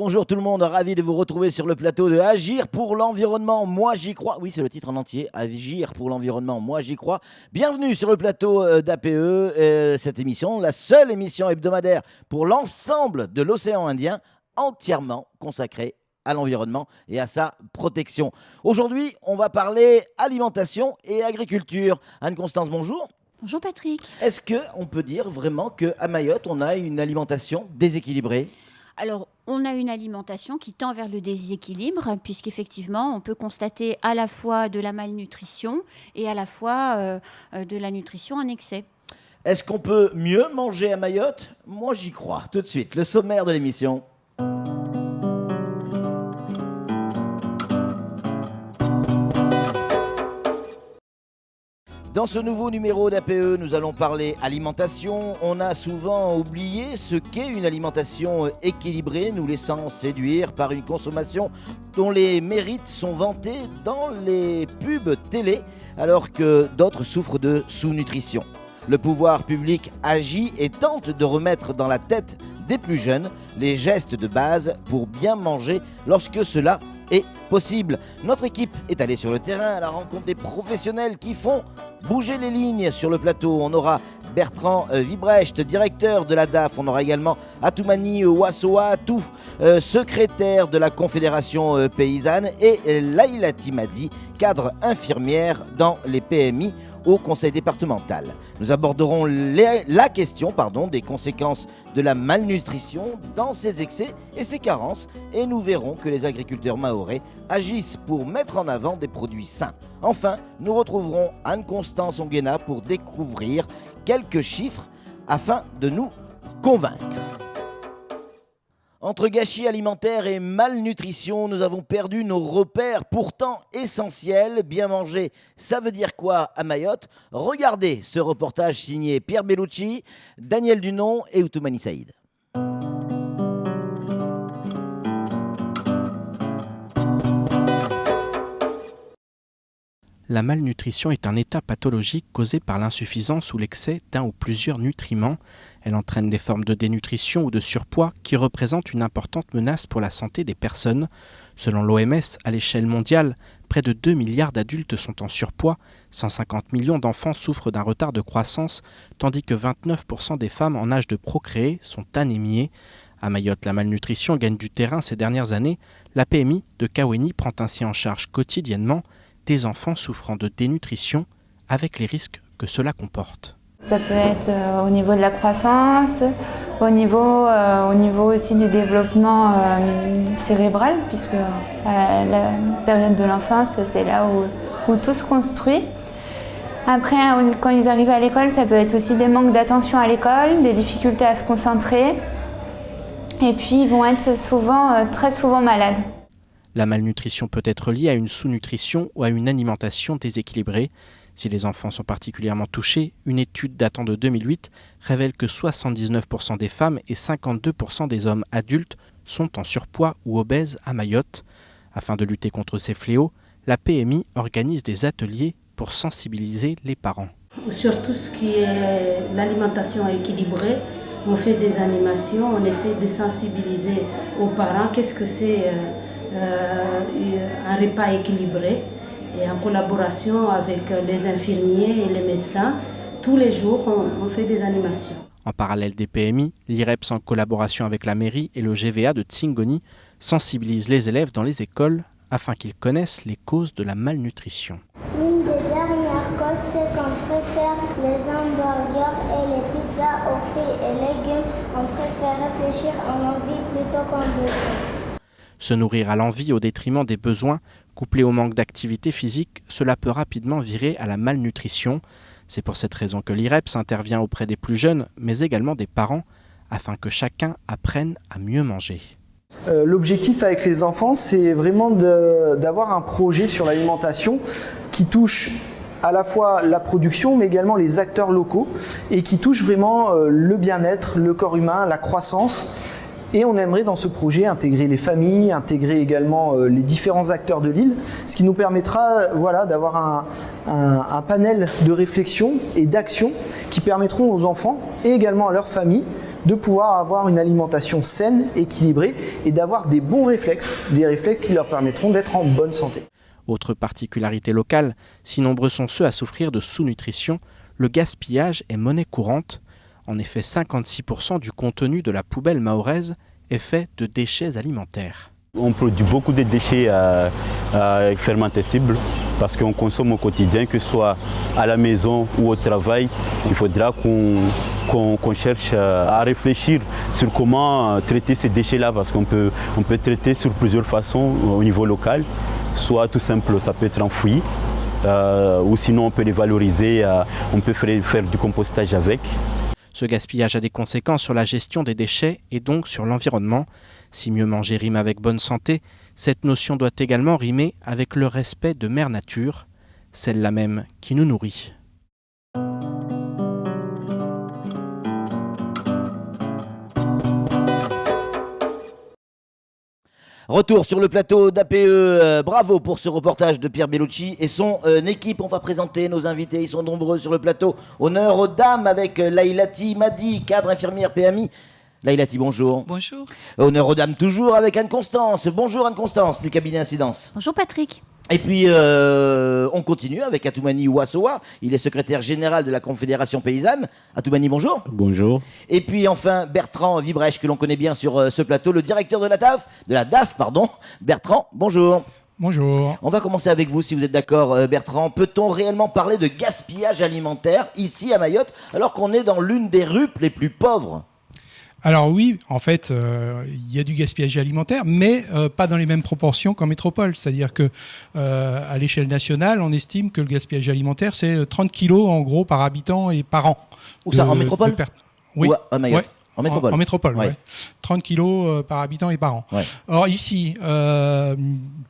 Bonjour tout le monde, ravi de vous retrouver sur le plateau de Agir pour l'environnement, moi j'y crois. Oui, c'est le titre en entier, Agir pour l'environnement, moi j'y crois. Bienvenue sur le plateau d'APE, cette émission, la seule émission hebdomadaire pour l'ensemble de l'océan Indien, entièrement consacrée à l'environnement et à sa protection. Aujourd'hui, on va parler alimentation et agriculture. Anne-Constance, bonjour. Bonjour Patrick. Est-ce qu'on peut dire vraiment qu'à Mayotte, on a une alimentation déséquilibrée ? Alors, on a une alimentation qui tend vers le déséquilibre, puisqu'effectivement, on peut constater à la fois de la malnutrition et à la fois de la nutrition en excès. Est-ce qu'on peut mieux manger à Mayotte ? Moi, j'y crois. Tout de suite, le sommaire de l'émission. Dans ce nouveau numéro d'APE, nous allons parler alimentation. On a souvent oublié ce qu'est une alimentation équilibrée, nous laissant séduire par une consommation dont les mérites sont vantés dans les pubs télé, alors que d'autres souffrent de sous-nutrition. Le pouvoir public agit et tente de remettre dans la tête des plus jeunes les gestes de base pour bien manger lorsque cela est possible. Notre équipe est allée sur le terrain à la rencontre des professionnels qui font bouger les lignes sur le plateau. On aura Bertrand Vibrecht, directeur de la DAF. On aura également Atoumani Wassoa Atou, secrétaire de la Confédération paysanne, et Laïla Timadi, cadre infirmière dans les PMI au conseil départemental. Nous aborderons la question des conséquences de la malnutrition dans ses excès et ses carences, et nous verrons que les agriculteurs mahorais agissent pour mettre en avant des produits sains. Enfin, nous retrouverons Anne-Constance Onguena pour découvrir quelques chiffres afin de nous convaincre. Entre gâchis alimentaire et malnutrition, nous avons perdu nos repères pourtant essentiels. Bien manger, ça veut dire quoi à Mayotte ? Regardez ce reportage signé Pierre Bellucci, Daniel Dunon et Outoumani Saïd. La malnutrition est un état pathologique causé par l'insuffisance ou l'excès d'un ou plusieurs nutriments. Elle entraîne des formes de dénutrition ou de surpoids qui représentent une importante menace pour la santé des personnes. Selon l'OMS, à l'échelle mondiale, près de 2 milliards d'adultes sont en surpoids, 150 millions d'enfants souffrent d'un retard de croissance, tandis que 29% des femmes en âge de procréer sont anémiées. À Mayotte, la malnutrition gagne du terrain ces dernières années. La PMI de Kaweni prend ainsi en charge quotidiennement des enfants souffrant de dénutrition, avec les risques que cela comporte. Ça peut être au niveau de la croissance, au niveau aussi du développement cérébral, puisque la période de l'enfance, c'est là où tout se construit. Après, quand ils arrivent à l'école, ça peut être aussi des manques d'attention à l'école, des difficultés à se concentrer, et puis ils vont être très souvent malades. La malnutrition peut être liée à une sous-nutrition ou à une alimentation déséquilibrée. Si les enfants sont particulièrement touchés, une étude datant de 2008 révèle que 79% des femmes et 52% des hommes adultes sont en surpoids ou obèses à Mayotte. Afin de lutter contre ces fléaux, la PMI organise des ateliers pour sensibiliser les parents. Sur tout ce qui est l'alimentation équilibrée, on fait des animations, on essaie de sensibiliser aux parents qu'est-ce que c'est un repas équilibré, et en collaboration avec les infirmiers et les médecins, tous les jours on fait des animations. En parallèle des PMI, l'IREPS en collaboration avec la mairie et le GVA de Tsingoni sensibilise les élèves dans les écoles afin qu'ils connaissent les causes de la malnutrition. L'une des dernières causes, c'est qu'on préfère les hamburgers et les pizzas aux fruits et légumes. On préfère réfléchir en envie plutôt qu'en besoin. Se nourrir à l'envie au détriment des besoins, couplé au manque d'activité physique, cela peut rapidement virer à la malnutrition. C'est pour cette raison que l'IREPS intervient auprès des plus jeunes, mais également des parents, afin que chacun apprenne à mieux manger. L'objectif avec les enfants, c'est vraiment d'avoir un projet sur l'alimentation qui touche à la fois la production, mais également les acteurs locaux, et qui touche vraiment le bien-être, le corps humain, la croissance. Et on aimerait dans ce projet intégrer les familles, intégrer également les différents acteurs de l'île, ce qui nous permettra d'avoir un panel de réflexion et d'action qui permettront aux enfants et également à leurs familles de pouvoir avoir une alimentation saine, équilibrée et d'avoir des bons réflexes, des réflexes qui leur permettront d'être en bonne santé. Autre particularité locale, si nombreux sont ceux à souffrir de sous-nutrition, le gaspillage est monnaie courante. En effet, 56% du contenu de la poubelle mahoraise est fait de déchets alimentaires. On produit beaucoup de déchets fermentescibles parce qu'on consomme au quotidien, que ce soit à la maison ou au travail. Il faudra qu'on cherche à réfléchir sur comment traiter ces déchets-là, parce qu'on peut traiter sur plusieurs façons au niveau local. Soit tout simple, ça peut être enfoui, ou sinon on peut les valoriser, on peut faire du compostage avec. Ce gaspillage a des conséquences sur la gestion des déchets et donc sur l'environnement. Si mieux manger rime avec bonne santé, cette notion doit également rimer avec le respect de Mère Nature, celle-là même qui nous nourrit. Retour sur le plateau d'APE. Bravo pour ce reportage de Pierre Bellucci et son équipe. On va présenter nos invités. Ils sont nombreux sur le plateau. Honneur aux dames avec Laïlati Madi, cadre infirmière PMI. Laïlati, bonjour. Bonjour. Honneur aux dames toujours avec Anne-Constance. Bonjour Anne-Constance du cabinet Incidence. Bonjour Patrick. Et puis, on continue avec Atoumani Ouassoa. Il est secrétaire général de la Confédération Paysanne. Atoumani, bonjour. Bonjour. Et puis enfin, Bertrand Vibrèche, que l'on connaît bien sur ce plateau, le directeur de la DAF. Bertrand, bonjour. Bonjour. On va commencer avec vous, si vous êtes d'accord, Bertrand. Peut-on réellement parler de gaspillage alimentaire ici à Mayotte, alors qu'on est dans l'une des RUP les plus pauvres ? Alors oui, en fait, il y a du gaspillage alimentaire, mais pas dans les mêmes proportions qu'en métropole. C'est-à-dire que à l'échelle nationale, on estime que le gaspillage alimentaire, c'est 30 kilos en gros par habitant et par an. Où ça, en métropole ? Oui, ou à Mayotte. Ouais. En métropole. En métropole, ouais. Ouais. 30 kilos par habitant et par an. Ouais. Or ici,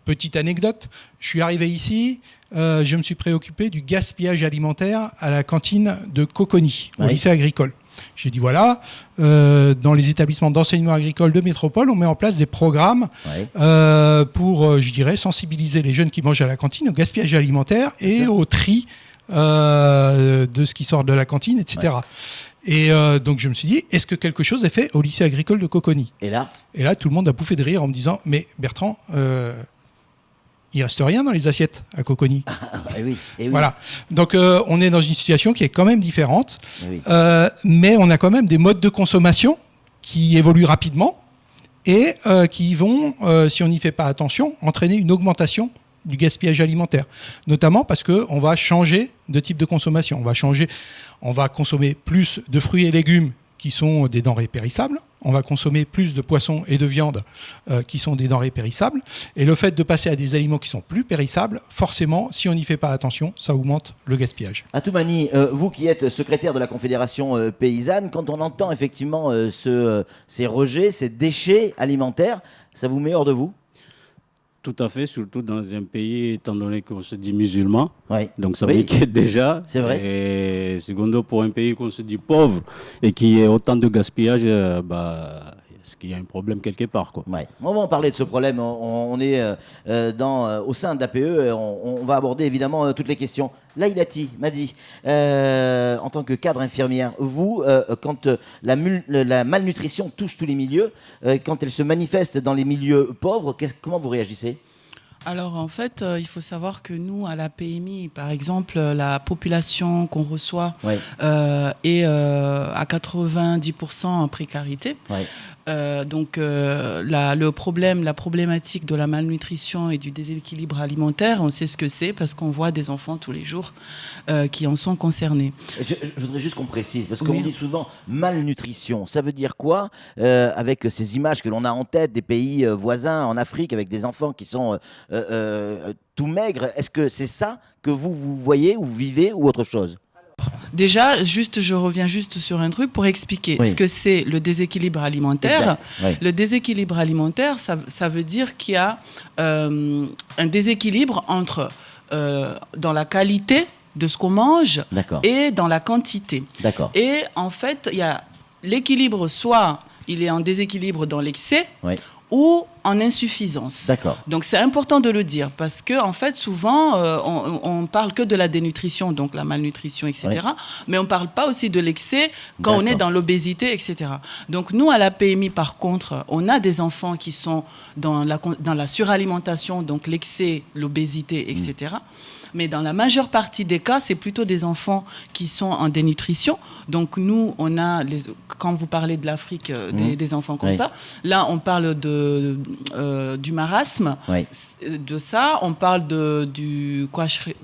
petite anecdote, je suis arrivé ici, je me suis préoccupé du gaspillage alimentaire à la cantine de Coconi, au lycée agricole. J'ai dit voilà, dans les établissements d'enseignement agricole de métropole, on met en place des programmes pour, je dirais, sensibiliser les jeunes qui mangent à la cantine au gaspillage alimentaire et au tri de ce qui sort de la cantine, etc. Ouais. Et donc je me suis dit, est-ce que quelque chose est fait au lycée agricole de Coconi ? Et là, tout le monde a bouffé de rire en me disant, mais Bertrand, il reste rien dans les assiettes à Coconi. Oui. Voilà. Donc on est dans une situation qui est quand même différente, oui. Mais on a quand même des modes de consommation qui évoluent rapidement et qui vont, si on n'y fait pas attention, entraîner une augmentation du gaspillage alimentaire, notamment parce qu'on va changer de type de consommation. On va consommer plus de fruits et légumes qui sont des denrées périssables, on va consommer plus de poissons et de viande qui sont des denrées périssables, et le fait de passer à des aliments qui sont plus périssables, forcément, si on n'y fait pas attention, ça augmente le gaspillage. Atoumani, vous qui êtes secrétaire de la Confédération paysanne, quand on entend effectivement ces rejets, ces déchets alimentaires, ça vous met hors de vous ? Tout à fait, surtout dans un pays, étant donné qu'on se dit musulman. Oui. Donc ça m'inquiète déjà. C'est vrai. Et secondo, pour un pays qu'on se dit pauvre et qui ait autant de gaspillage, est-ce qu'il y a un problème quelque part, quoi. Ouais. On va en parler de ce problème. On est au sein de l'APE. On va aborder évidemment toutes les questions. Laïlati Madi, en tant que cadre infirmière, vous, quand la malnutrition touche tous les milieux, quand elle se manifeste dans les milieux pauvres, comment vous réagissez ? Alors en fait, il faut savoir que nous, à la PMI, par exemple, la population qu'on reçoit est à 90% en précarité. Ouais. Donc la problématique de la malnutrition et du déséquilibre alimentaire, on sait ce que c'est parce qu'on voit des enfants tous les jours qui en sont concernés. Je voudrais juste qu'on précise, parce qu'on dit souvent malnutrition. Ça veut dire quoi avec ces images que l'on a en tête des pays voisins en Afrique avec des enfants qui sont tout maigres? Est-ce que c'est ça que vous voyez ou vous vivez ou autre chose? Déjà, je reviens juste sur un truc pour expliquer ce que c'est le déséquilibre alimentaire. Le déséquilibre alimentaire, ça veut dire qu'il y a un déséquilibre entre dans la qualité de ce qu'on mange et dans la quantité. Et en fait, il y a l'équilibre, soit il est en déséquilibre dans l'excès, ou en insuffisance. D'accord. Donc c'est important de le dire parce que en fait souvent on parle que de la dénutrition, donc la malnutrition, etc. Oui. Mais on parle pas aussi de l'excès quand on est dans l'obésité, etc. Donc nous à la PMI par contre, on a des enfants qui sont dans la suralimentation, donc l'excès, l'obésité, etc. Mais dans la majeure partie des cas, c'est plutôt des enfants qui sont en dénutrition. Donc nous, on a, quand vous parlez de l'Afrique, des enfants comme ça, là, on parle du marasme, de ça, on parle du kwashiorkor.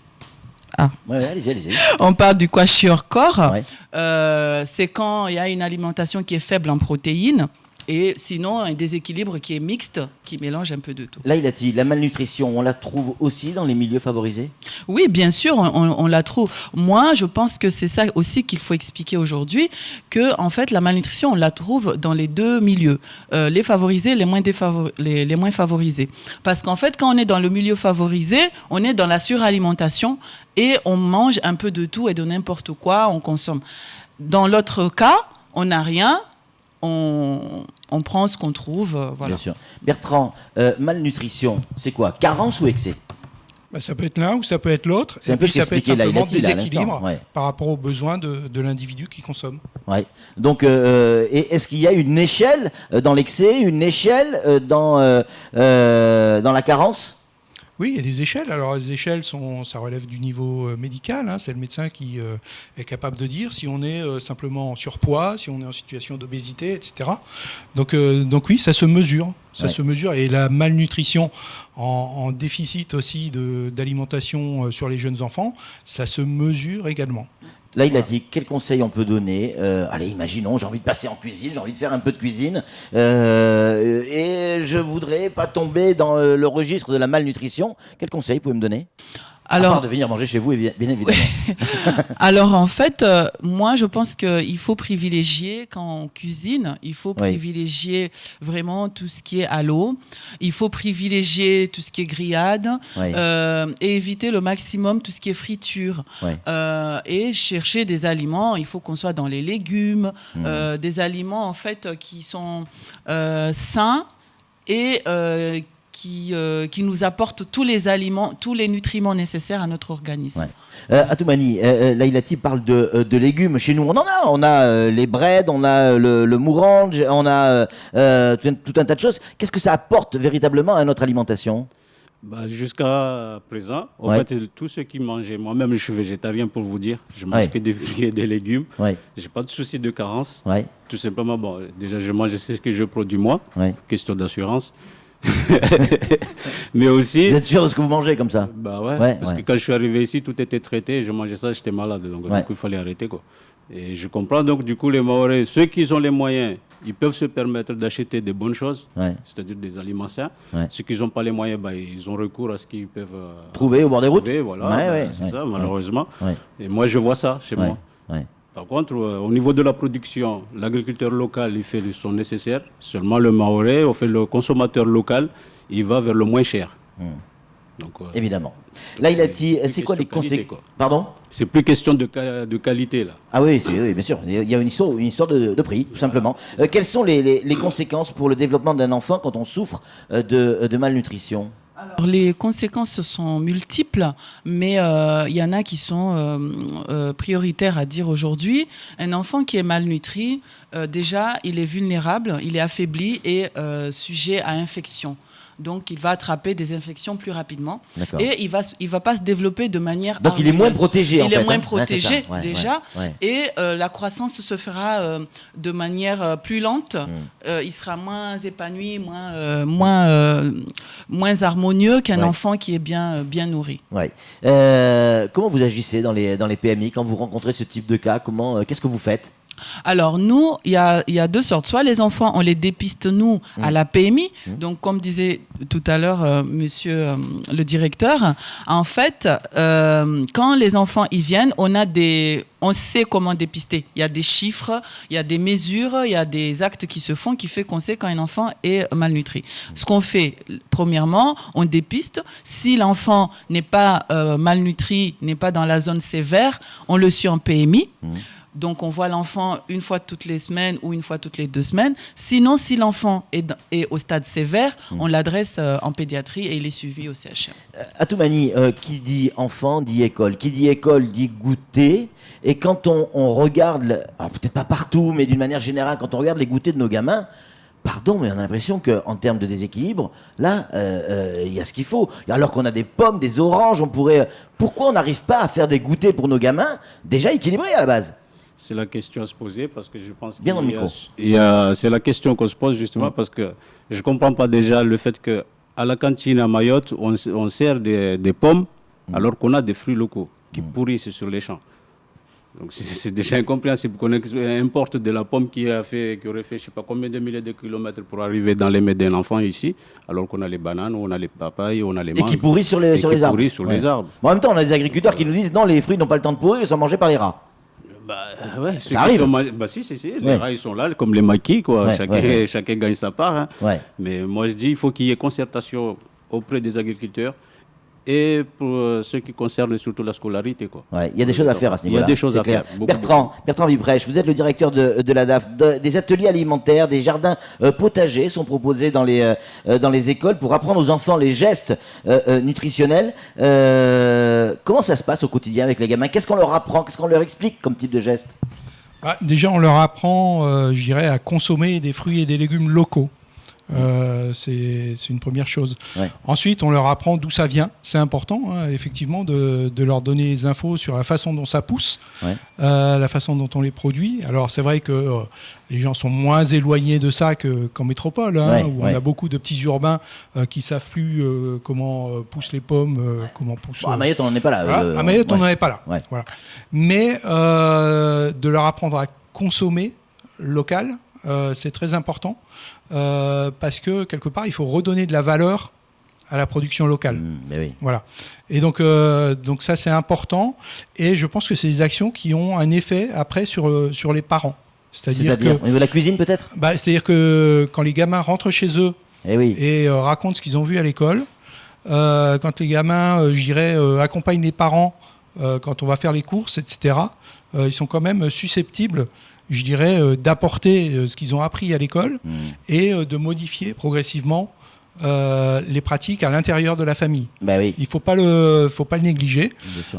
Allez-y. On parle du kwashiorkor. C'est quand il y a une alimentation qui est faible en protéines. Et sinon, un déséquilibre qui est mixte, qui mélange un peu de tout. Là, il a dit, la malnutrition, on la trouve aussi dans les milieux favorisés ? Oui, bien sûr, on la trouve. Moi, je pense que c'est ça aussi qu'il faut expliquer aujourd'hui, que en fait, la malnutrition, on la trouve dans les deux milieux, les favorisés, les moins favorisés. Parce qu'en fait, quand on est dans le milieu favorisé, on est dans la suralimentation et on mange un peu de tout et de n'importe quoi, on consomme. Dans l'autre cas, on n'a rien. On prend ce qu'on trouve. Voilà. Bien sûr. Bertrand, malnutrition, c'est quoi ? Carence ou excès ? Ça peut être l'un ou ça peut être l'autre. C'est un peu ce qu'expliquait là, il a dit déséquilibre par rapport aux besoins de l'individu qui consomme. Ouais. Donc, est-ce qu'il y a une échelle dans l'excès, une échelle dans la carence ? Oui, il y a des échelles. Alors, les échelles, ça relève du niveau médical. C'est le médecin qui est capable de dire si on est simplement en surpoids, si on est en situation d'obésité, etc. Donc oui, ça se mesure. Ça se mesure. Et la malnutrition en déficit aussi d'alimentation sur les jeunes enfants, ça se mesure également. Là, il a dit quel conseil on peut donner. Allez, imaginons, j'ai envie de passer en cuisine, j'ai envie de faire un peu de cuisine, et je voudrais pas tomber dans le registre de la malnutrition. Quel conseil vous pouvez me donner ? Alors, à part de venir manger chez vous, bien évidemment. Alors, en fait, moi, je pense qu'il faut privilégier, quand on cuisine, il faut privilégier vraiment tout ce qui est à l'eau. Il faut privilégier tout ce qui est grillade et éviter le maximum tout ce qui est friture. Et chercher des aliments, il faut qu'on soit dans les légumes, des aliments, en fait, qui sont sains et qui nous apporte tous les aliments, tous les nutriments nécessaires à notre organisme. Atoumani, Laïlati parle de légumes. Chez nous, on a les breads, on a le mourange, on a tout un tas de choses. Qu'est-ce que ça apporte véritablement à notre alimentation ? Jusqu'à présent, en fait, tout ce qui mangeait, moi-même je suis végétarien pour vous dire, je mange que des fruits et des légumes, j'ai pas de souci de carence, tout simplement, déjà je mange ce que je produis moi, question d'assurance. Mais aussi... Vous êtes sûr de ce que vous mangez comme ça ? Parce que quand je suis arrivé ici, tout était traité, je mangeais ça, j'étais malade, donc du coup il fallait arrêter quoi. Et je comprends donc du coup les Mahorais, ceux qui ont les moyens, ils peuvent se permettre d'acheter des bonnes choses, c'est-à-dire des aliments sains. Ceux qui n'ont pas les moyens, ils ont recours à ce qu'ils peuvent trouver au bord des routes. Voilà, c'est ça malheureusement. Et moi je vois ça chez moi. Par contre, au niveau de la production, l'agriculteur local, il fait son nécessaire. Seulement le Mahorais, le consommateur local, il va vers le moins cher. Donc, évidemment. Là, il a dit, c'est quoi les conséquences ? Pardon ? C'est plus question de qualité, là. Ah oui, bien sûr. Il y a une histoire de prix, tout simplement. Quelles sont les conséquences pour le développement d'un enfant quand on souffre de malnutrition ? Alors, les conséquences sont multiples, mais il y en a qui sont prioritaires à dire aujourd'hui. Un enfant qui est malnutri, déjà, il est vulnérable, il est affaibli et sujet à infection. Donc, il va attraper des infections plus rapidement. Et il va pas se développer de manière donc, il est moins protégé, Il est moins protégé, déjà. Et la croissance se fera de manière plus lente. Il sera moins épanoui, moins harmonieux qu'un enfant qui est bien nourri. Comment vous agissez dans les PMI quand vous rencontrez ce type de cas ? Qu'est-ce que vous faites ? Alors nous, il y a deux sortes. Soit les enfants, on les dépiste nous à la PMI. Donc comme disait tout à l'heure monsieur le directeur, en fait, quand les enfants y viennent, on sait comment dépister. Il y a des chiffres, il y a des mesures, il y a des actes qui se font qui fait qu'on sait quand un enfant est malnutri. Ce qu'on fait, premièrement, on dépiste. Si l'enfant n'est pas malnutri, n'est pas dans la zone sévère, on le suit en PMI. Donc, on voit l'enfant une fois toutes les semaines ou une fois toutes les 2 semaines. Sinon, si l'enfant est au stade sévère, on l'adresse en pédiatrie et il est suivi au CHR. Atoumani, qui dit enfant dit école. Qui dit école dit goûter. Et quand on regarde, alors peut-être pas partout, mais d'une manière générale, quand on regarde les goûters de nos gamins, pardon, mais on a l'impression qu'en termes de déséquilibre, là, il y a ce qu'il faut. Alors qu'on a des pommes, des oranges, pourquoi on n'arrive pas à faire des goûters pour nos gamins déjà équilibrés à la base ? C'est la question à se poser parce que je pense Bien dans le micro. C'est la question qu'on se pose justement parce que je ne comprends pas déjà le fait qu'à la cantine à Mayotte, on sert des pommes alors qu'on a des fruits locaux qui pourrissent sur les champs. Donc c'est déjà incompréhensible qu'on importe de la pomme qui aurait fait je ne sais pas combien de milliers de kilomètres pour arriver dans les mains d'un enfant ici, alors qu'on a les bananes, on a les papayes, on a les mangues. Et qui pourrissent sur les arbres. Les arbres. Bon, en même temps, on a des agriculteurs qui nous disent non, les fruits n'ont pas le temps de pourrir, ils sont mangés par les rats. Ça arrive. Si. Les rats, ils sont là, comme les maquis, quoi. Chacun gagne sa part. Hein. Mais moi, je dis, il faut qu'il y ait concertation auprès des agriculteurs et pour ce qui concerne surtout la scolarité, quoi. Il y a des choses à faire à ce niveau-là. Il y a des choses à faire. Bertrand Vibrèche, vous êtes le directeur de la DAF. Des ateliers alimentaires, des jardins potagers sont proposés dans les écoles pour apprendre aux enfants les gestes nutritionnels. Comment ça se passe au quotidien avec les gamins ? Qu'est-ce qu'on leur apprend ? Qu'est-ce qu'on leur explique comme type de geste ? Déjà, on leur apprend, je dirais, à consommer des fruits et des légumes locaux. C'est une première chose. Ensuite, on leur apprend d'où ça vient. C'est important, effectivement, de leur donner des infos sur la façon dont ça pousse, la façon dont on les produit. Alors, c'est vrai que les gens sont moins éloignés de ça qu'en métropole, où on a beaucoup de petits urbains qui savent plus comment poussent les pommes, comment poussent... à Mayotte, on n'en est pas là. À Mayotte, on n'en est pas là. Voilà. Mais de leur apprendre à consommer local, c'est très important. Parce que quelque part il faut redonner de la valeur à la production locale. Voilà. Et donc ça c'est important et je pense que c'est des actions qui ont un effet après sur les parents. C'est-à-dire que au niveau de la cuisine peut-être. C'est-à-dire que quand les gamins rentrent chez eux et racontent ce qu'ils ont vu à l'école, quand les gamins, accompagnent les parents quand on va faire les courses, etc. Ils sont quand même susceptibles, je dirais, d'apporter ce qu'ils ont appris à l'école et de modifier progressivement les pratiques à l'intérieur de la famille. Il ne faut pas le négliger.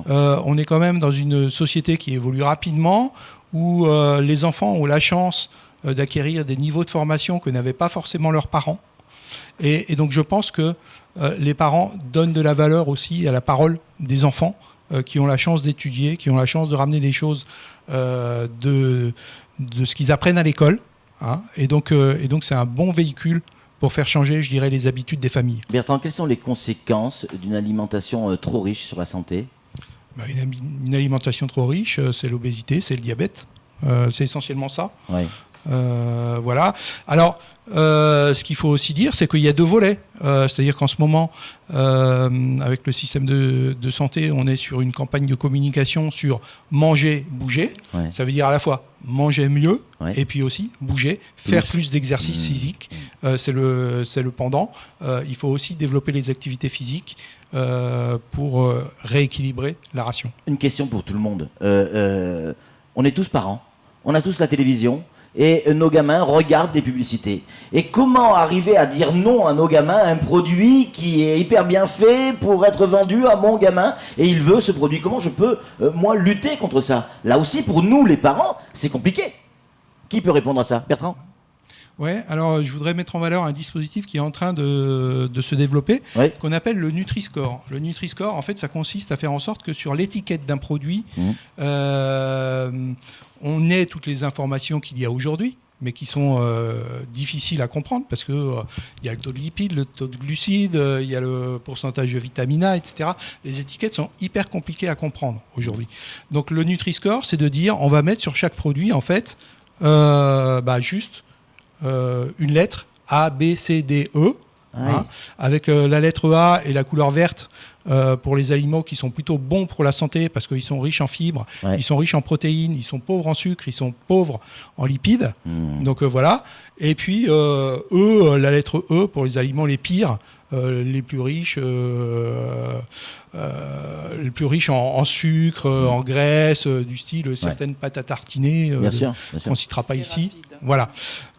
On est quand même dans une société qui évolue rapidement, où les enfants ont la chance d'acquérir des niveaux de formation que n'avaient pas forcément leurs parents. Et donc je pense que les parents donnent de la valeur aussi à la parole des enfants qui ont la chance d'étudier, qui ont la chance de ramener des choses de ce qu'ils apprennent à l'école. Et donc c'est un bon véhicule pour faire changer, je dirais, les habitudes des familles. Bertrand, quelles sont les conséquences d'une alimentation trop riche sur la santé ? Une alimentation trop riche, c'est l'obésité, c'est le diabète. C'est essentiellement ça. Voilà. Alors, ce qu'il faut aussi dire, c'est qu'il y a 2 volets. C'est-à-dire qu'en ce moment, avec le système de santé, on est sur une campagne de communication sur manger, bouger. Ça veut dire à la fois manger mieux et puis aussi bouger, faire plus d'exercice physique. C'est le pendant. Il faut aussi développer les activités physiques pour rééquilibrer la ration. Une question pour tout le monde. On est tous parents, on a tous la télévision. Et nos gamins regardent des publicités. Et comment arriver à dire non à nos gamins à un produit qui est hyper bien fait pour être vendu à mon gamin et il veut ce produit ? Comment je peux, moi, lutter contre ça ? Là aussi, pour nous, les parents, c'est compliqué. Qui peut répondre à ça ? Bertrand ? Alors je voudrais mettre en valeur un dispositif qui est en train de se développer, qu'on appelle le Nutri-Score. Le Nutri-Score, en fait, ça consiste à faire en sorte que sur l'étiquette d'un produit, on ait toutes les informations qu'il y a aujourd'hui, mais qui sont difficiles à comprendre parce que il y a le taux de lipides, le taux de glucides, il y a le pourcentage de vitamine A, etc. Les étiquettes sont hyper compliquées à comprendre aujourd'hui. Donc le Nutri-Score, c'est de dire, on va mettre sur chaque produit, en fait, juste une lettre A, B, C, D, E, avec la lettre A et la couleur verte pour les aliments qui sont plutôt bons pour la santé parce qu'ils sont riches en fibres, ils sont riches en protéines, ils sont pauvres en sucre, ils sont pauvres en lipides. Donc voilà. Et puis la lettre E pour les aliments les pires les plus riches en sucre, en graisse, du style certaines pâtes à tartiner, qu'on ne citera pas ici. Voilà.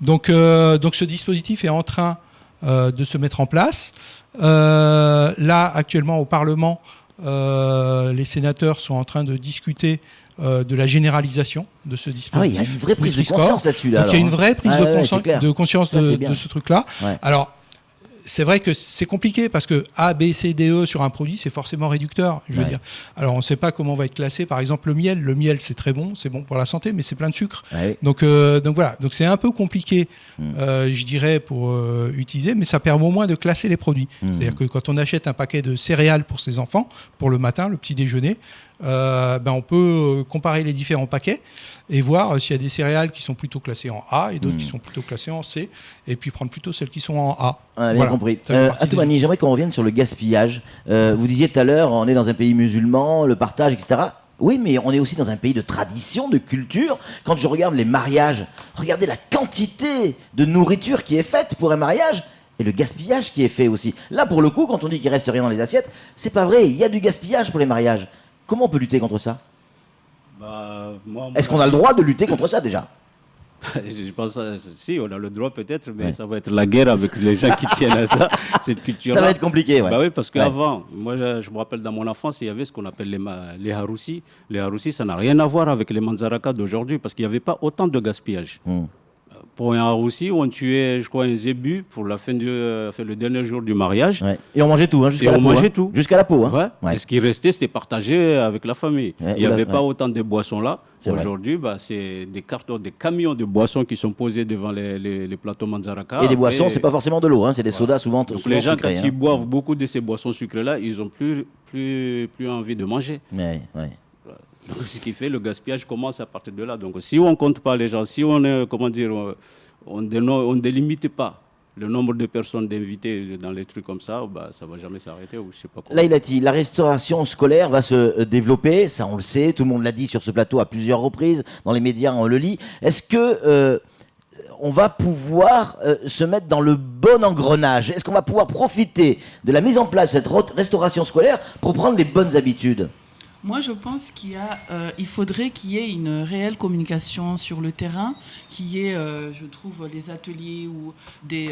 Donc ce dispositif est en train de se mettre en place. Là, actuellement, au Parlement, les sénateurs sont en train de discuter de la généralisation de ce dispositif. Ah oui, il y a une vraie prise de conscience là-dessus. Donc il y a une vraie prise de conscience de ce truc-là. Ouais. Alors, c'est vrai que c'est compliqué parce que A, B, C, D, E sur un produit, c'est forcément réducteur, je veux dire. Alors, on ne sait pas comment va être classé. Par exemple, le miel. Le miel, c'est très bon, c'est bon pour la santé, mais c'est plein de sucre. Ouais. Donc voilà. Donc, c'est un peu compliqué, je dirais, pour utiliser, mais ça permet au moins de classer les produits. C'est-à-dire que quand on achète un paquet de céréales pour ses enfants, pour le matin, le petit déjeuner, on peut comparer les différents paquets et voir s'il y a des céréales qui sont plutôt classées en A et d'autres qui sont plutôt classées en C, et puis prendre plutôt celles qui sont en A. On a bien compris. Atoumani, j'aimerais qu'on revienne sur le gaspillage. Vous disiez tout à l'heure, on est dans un pays musulman, le partage, etc. Oui, mais on est aussi dans un pays de tradition, de culture. Quand je regarde les mariages, regardez la quantité de nourriture qui est faite pour un mariage. Et le gaspillage qui est fait aussi. Là, pour le coup, quand on dit qu'il reste rien dans les assiettes, c'est pas vrai. Il y a du gaspillage pour les mariages. Comment on peut lutter contre ça ? Est-ce qu'on a le droit de lutter contre ça déjà ? Je pense si, on a le droit peut-être, mais ça va être la guerre avec les gens qui tiennent à ça, cette culture. Ça va être compliqué, ouais. Bah oui, parce qu'avant, moi je me rappelle dans mon enfance, il y avait ce qu'on appelle les haroussis. Les haroussis, ça n'a rien à voir avec les manzarakas d'aujourd'hui, parce qu'il n'y avait pas autant de gaspillage. Pour un haroussi, on tuait, je crois, un zébu pour la fin le dernier jour du mariage. Ouais. Et on mangeait tout, jusqu'à la peau. Tout. Jusqu'à la peau. Hein. Ouais. Et ce qui restait, c'était partagé avec la famille. Il n'y avait pas autant de boissons là. Aujourd'hui, c'est des cartons, des camions de boissons qui sont posés devant les plateaux manzaraka. Et des boissons, c'est pas forcément de l'eau, c'est des sodas souvent. Donc les gens, quand ils boivent beaucoup de ces boissons sucrées-là, ils n'ont plus envie de manger. Donc, ce qui fait le gaspillage commence à partir de là. Donc si on ne compte pas les gens, si on ne délimite pas le nombre de personnes d'invités dans les trucs comme ça, ça ne va jamais s'arrêter. Ou je sais pas. Laïlati, la restauration scolaire va se développer, ça on le sait, tout le monde l'a dit sur ce plateau à plusieurs reprises, dans les médias on le lit. Est-ce que on va pouvoir se mettre dans le bon engrenage ? Est-ce qu'on va pouvoir profiter de la mise en place de cette restauration scolaire pour prendre les bonnes habitudes ? Moi, je pense il faudrait qu'il y ait une réelle communication sur le terrain, qu'il y ait, je trouve, des ateliers ou des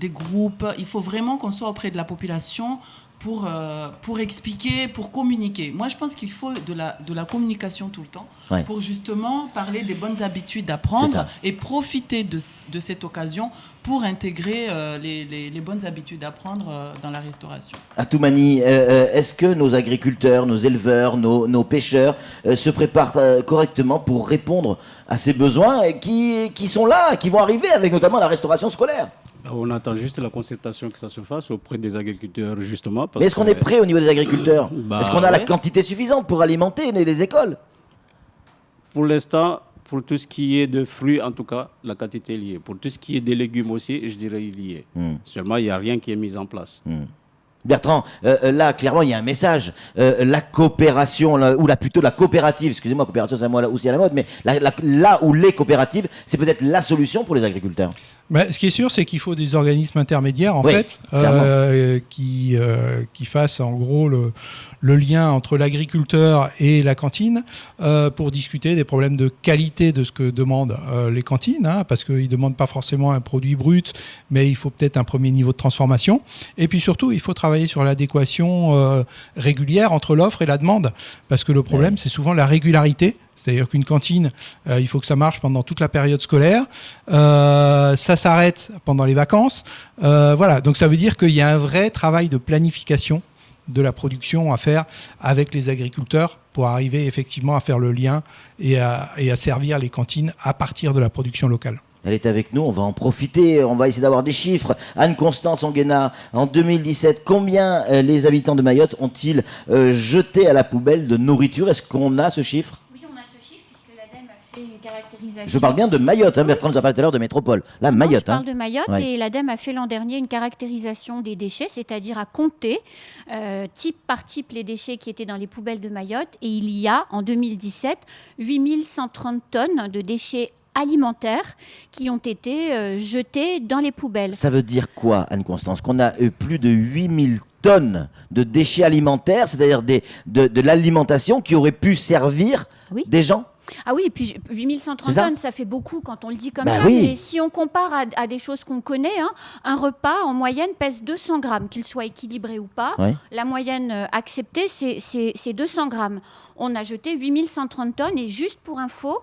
groupes. Il faut vraiment qu'on soit auprès de la population pour expliquer, pour communiquer. Moi, je pense qu'il faut de la communication tout le temps pour justement parler des bonnes habitudes à prendre et profiter de cette occasion pour intégrer les bonnes habitudes à prendre dans la restauration. Atoumani, est-ce que nos agriculteurs, nos éleveurs, nos pêcheurs se préparent correctement pour répondre à ces besoins qui sont là, qui vont arriver avec notamment la restauration scolaire ? On attend juste la concertation que ça se fasse auprès des agriculteurs, justement. Mais est-ce qu'on est prêt au niveau des agriculteurs ? Est-ce qu'on a la quantité suffisante pour alimenter les écoles ? Pour l'instant, pour tout ce qui est de fruits, en tout cas, la quantité est liée. Pour tout ce qui est des légumes aussi, je dirais il y est. Seulement, il n'y a rien qui est mis en place. Bertrand, là, clairement, il y a un message. La coopération, plutôt la coopérative, excusez-moi, coopération, c'est un mot aussi à la mode, mais là où les coopératives, c'est peut-être la solution pour les agriculteurs. Ce qui est sûr, c'est qu'il faut des organismes intermédiaires, qui fassent en gros le lien entre l'agriculteur et la cantine pour discuter des problèmes de qualité de ce que demandent les cantines, parce qu'ils ne demandent pas forcément un produit brut, mais il faut peut-être un premier niveau de transformation. Et puis surtout, il faut travailler sur l'adéquation régulière entre l'offre et la demande, parce que le problème, c'est souvent la régularité. C'est-à-dire qu'une cantine, il faut que ça marche pendant toute la période scolaire. Ça s'arrête pendant les vacances. Voilà. Donc ça veut dire qu'il y a un vrai travail de planification de la production à faire avec les agriculteurs pour arriver effectivement à faire le lien et à servir les cantines à partir de la production locale. Elle est avec nous, on va en profiter, on va essayer d'avoir des chiffres. Anne-Constance Anguena, en 2017, combien les habitants de Mayotte ont-ils jeté à la poubelle de nourriture ? Est-ce qu'on a ce chiffre ? Je parle bien de Mayotte, Bertrand nous a parlé tout à l'heure de métropole. Là, Mayotte. Je parle de Mayotte et l'ADEME a fait l'an dernier une caractérisation des déchets, c'est-à-dire à compter type par type les déchets qui étaient dans les poubelles de Mayotte. Et il y a, en 2017, 8130 tonnes de déchets alimentaires qui ont été jetés dans les poubelles. Ça veut dire quoi, Anne-Constance? Qu'on a eu plus de 8000 tonnes de déchets alimentaires, c'est-à-dire de l'alimentation qui aurait pu servir des gens? Ah oui, et puis 8130 tonnes, ça fait beaucoup quand on le dit comme ça. Oui. Mais si on compare à des choses qu'on connaît, un repas en moyenne pèse 200 grammes, qu'il soit équilibré ou pas. Oui. La moyenne acceptée, c'est 200 grammes. On a jeté 8130 tonnes et juste pour info,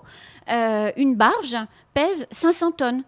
une barge pèse 500 tonnes.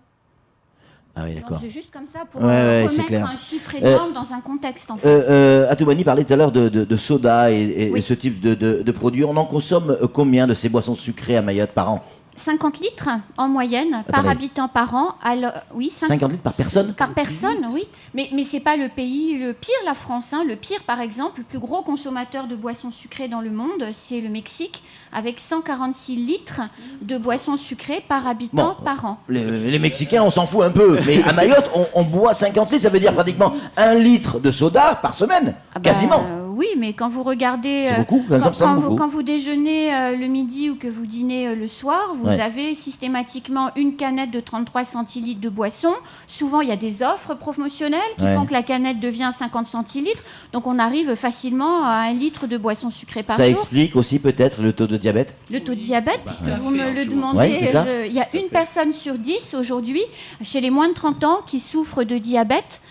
Ah oui, d'accord. C'est juste comme ça pour remettre un chiffre énorme dans un contexte, en fait. Atoumani parlait tout à l'heure de soda et ce type de produits. On en consomme combien de ces boissons sucrées à Mayotte par an? 50 litres en moyenne par habitant par an. Alors, oui, 50 litres par personne? Par personne, oui. Mais ce n'est pas le pays le pire, la France. Le pire, par exemple, le plus gros consommateur de boissons sucrées dans le monde, c'est le Mexique, avec 146 litres de boissons sucrées par habitant par an. Les Mexicains, on s'en fout un peu. Mais à Mayotte, on boit 50 litres, ça veut dire pratiquement 1 litre de soda par semaine. Quasiment. Oui, mais quand vous regardez, c'est beaucoup, quand vous déjeunez le midi ou que vous dînez le soir, vous avez systématiquement une canette de 33 centilitres de boisson. Souvent, il y a des offres promotionnelles qui font que la canette devient 50 centilitres. Donc, on arrive facilement à 1 litre de boisson sucrée par jour. Ça explique aussi peut-être le taux de diabète? Le taux de diabète, puisque vous me le demandez, il y a une personne sur 10 aujourd'hui, chez les moins de 30 ans, qui souffre de diabète.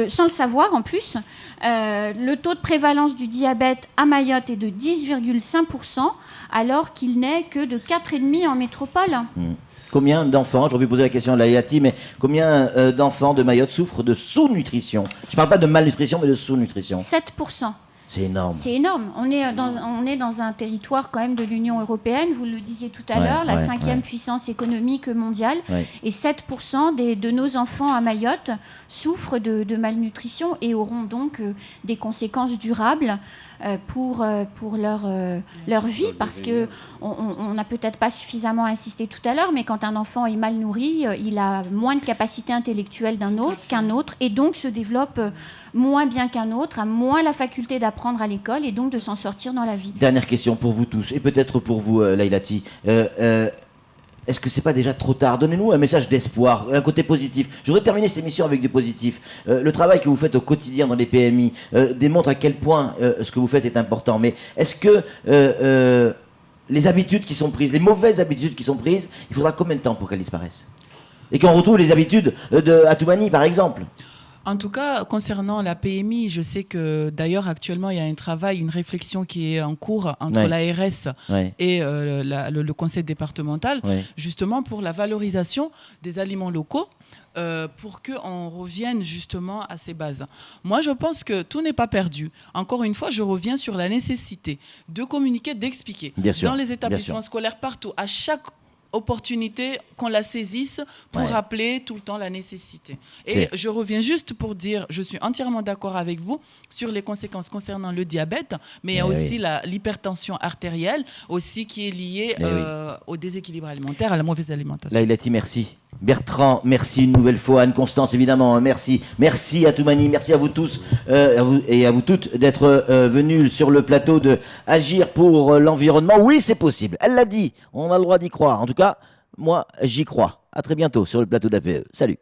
Sans le savoir en plus, le taux de prévalence du diabète à Mayotte est de 10,5%, alors qu'il n'est que de 4,5% en métropole. Combien d'enfants, j'aurais pu poser la question à Laïati, mais combien d'enfants de Mayotte souffrent de sous-nutrition? Je ne parle pas de malnutrition, mais de sous-nutrition. 7%. C'est énorme. C'est énorme. On est dans un territoire quand même de l'Union européenne, vous le disiez tout à l'heure, la 5e puissance économique mondiale. Et 7% de nos enfants à Mayotte souffrent de malnutrition et auront donc des conséquences durables pour leur vie, parce qu'on n'a peut-être pas suffisamment insisté tout à l'heure, mais quand un enfant est mal nourri, il a moins de capacité intellectuelle qu'un autre, et donc se développe moins bien qu'un autre, a moins la faculté d'apprendre à l'école et donc de s'en sortir dans la vie. Dernière question pour vous tous, et peut-être pour vous, Laïlati. Est-ce que c'est pas déjà trop tard? Donnez-nous un message d'espoir, un côté positif. Je voudrais terminer cette émission avec du positif. Le travail que vous faites au quotidien dans les PMI démontre à quel point ce que vous fêtes est important. Mais est-ce que les habitudes qui sont prises, les mauvaises habitudes qui sont prises, il faudra combien de temps pour qu'elles disparaissent? Et qu'on retrouve les habitudes de Atoumani, par exemple? En tout cas, concernant la PMI, je sais que d'ailleurs actuellement il y a un travail, une réflexion qui est en cours entre l'ARS et le conseil départemental, justement pour la valorisation des aliments locaux. Pour qu'on revienne justement à ces bases. Moi, je pense que tout n'est pas perdu. Encore une fois, je reviens sur la nécessité de communiquer, d'expliquer. Dans les établissements scolaires, partout, à chaque opportunité qu'on la saisisse pour rappeler tout le temps la nécessité. Et je reviens juste pour dire, je suis entièrement d'accord avec vous sur les conséquences concernant le diabète, mais il y a aussi l'hypertension artérielle aussi qui est liée au déséquilibre alimentaire, à la mauvaise alimentation. Laïlati, merci. Bertrand, merci une nouvelle fois. Anne-Constance, évidemment, merci. Merci à Atoumani, merci à vous tous et à vous toutes d'être venus sur le plateau de Agir pour l'environnement. Oui, c'est possible. Elle l'a dit, on a le droit d'y croire. En tout cas, moi, j'y crois. À très bientôt sur le plateau d'APE. Salut.